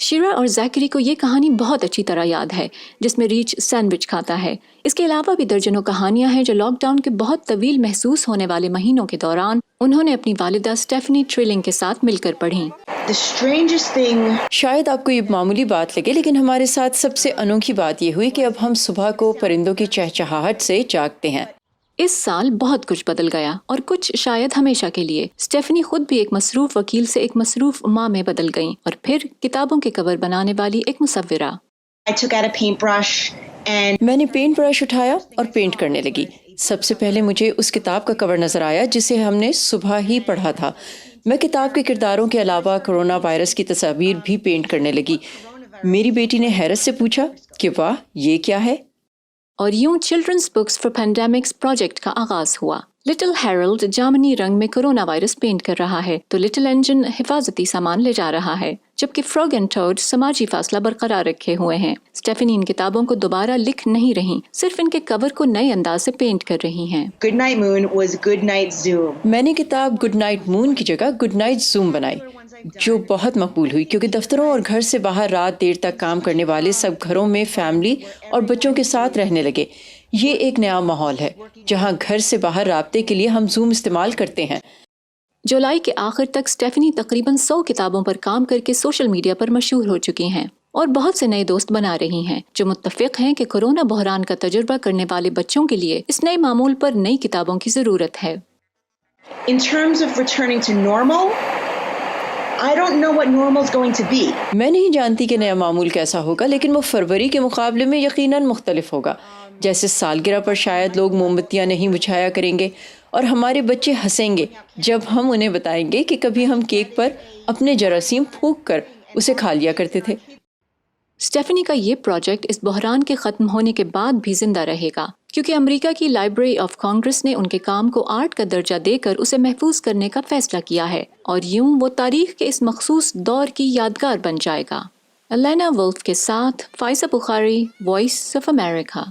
شیرا اور زیکری کو یہ کہانی بہت اچھی طرح یاد ہے جس میں ریچ سینڈوچ کھاتا ہے۔ اس کے علاوہ بھی درجنوں کہانیاں ہیں جو لاک ڈاؤن کے بہت طویل محسوس ہونے والے مہینوں کے دوران انہوں نے اپنی والدہ اسٹیفنی ٹریلنگ کے ساتھ مل کر پڑھیں۔ شاید آپ کو یہ معمولی بات لگے لیکن ہمارے ساتھ سب سے انوکھی بات یہ ہوئی کہ اب ہم صبح کو پرندوں کی چہچہاہٹ سے جاگتے ہیں۔ اس سال بہت کچھ بدل گیا اور کچھ شاید ہمیشہ کے لیے۔ اسٹیفنی خود بھی ایک مصروف وکیل سے ایک مصروف ماں میں بدل گئیں اور پھر کتابوں کے کور بنانے والی ایک مصورہ۔ میں نے پینٹ برش اٹھایا اور پینٹ کرنے لگی۔ سب سے پہلے مجھے اس کتاب کا کور نظر آیا جسے ہم نے صبح ہی پڑھا تھا۔ میں کتاب کے کرداروں کے علاوہ کرونا وائرس کی تصاویر بھی پینٹ کرنے لگی۔ میری بیٹی نے حیرت سے پوچھا کہ واہ یہ کیا ہے؟ اور یوں children's books for pandemics project کا آغاز ہوا۔ لٹل ہیرلڈ جامنی رنگ میں کرونا وائرس پینٹ کر رہا ہے تو لٹل انجن حفاظتی سامان لے جا رہا ہے، جبکہ فراگ اینڈ ٹوڈ سماجی فاصلہ برقرار رکھے ہوئے ہیں۔ اسٹیفنی ان کتابوں کو دوبارہ لکھ نہیں رہی، صرف ان کے کور کو نئے انداز سے پینٹ کر رہی ہیں۔ Good night moon was good night zoom. میں نے کتاب گڈ نائٹ مون کی جگہ گڈ نائٹ زوم بنائی، جو بہت مقبول ہوئی کیونکہ دفتروں اور گھر سے باہر رات دیر تک کام کرنے والے سب گھروں میں فیملی اور بچوں کے ساتھ رہنے لگے۔ یہ ایک نیا ماحول ہے جہاں گھر سے باہر رابطے کے لیے ہم زوم استعمال کرتے ہیں۔ جولائی کے آخر تک اسٹیفنی تقریباً 100 کتابوں پر کام کر کے سوشل میڈیا پر مشہور ہو چکی ہیں اور بہت سے نئے دوست بنا رہی ہیں جو متفق ہیں کہ کورونا بحران کا تجربہ کرنے والے بچوں کے لیے اس نئے معمول پر نئی کتابوں کی ضرورت ہے۔ In terms of returning to normal, I don't know what normal is going to be. میں نہیں جانتی کہ نیا معمول کیسا ہوگا، لیکن وہ فروری کے مقابلے میں یقیناً مختلف ہوگا۔ جیسے سالگرہ پر شاید لوگ موم بتیاں نہیں بجھایا کریں گے اور ہمارے بچے ہنسیں گے جب ہم انہیں بتائیں گے کہ کبھی ہم کیک پر اپنے جراثیم پھونک کر اسے کھا لیا کرتے تھے۔ اسٹیفنی کا یہ پروجیکٹ اس بحران کے ختم ہونے کے بعد بھی زندہ رہے گا کیونکہ امریکہ کی لائبریری آف کانگریس نے ان کے کام کو آرٹ کا درجہ دے کر اسے محفوظ کرنے کا فیصلہ کیا ہے اور یوں وہ تاریخ کے اس مخصوص دور کی یادگار بن جائے گا۔ الینا ولف کے ساتھ فائزہ بخاری، وائس آف امریکہ۔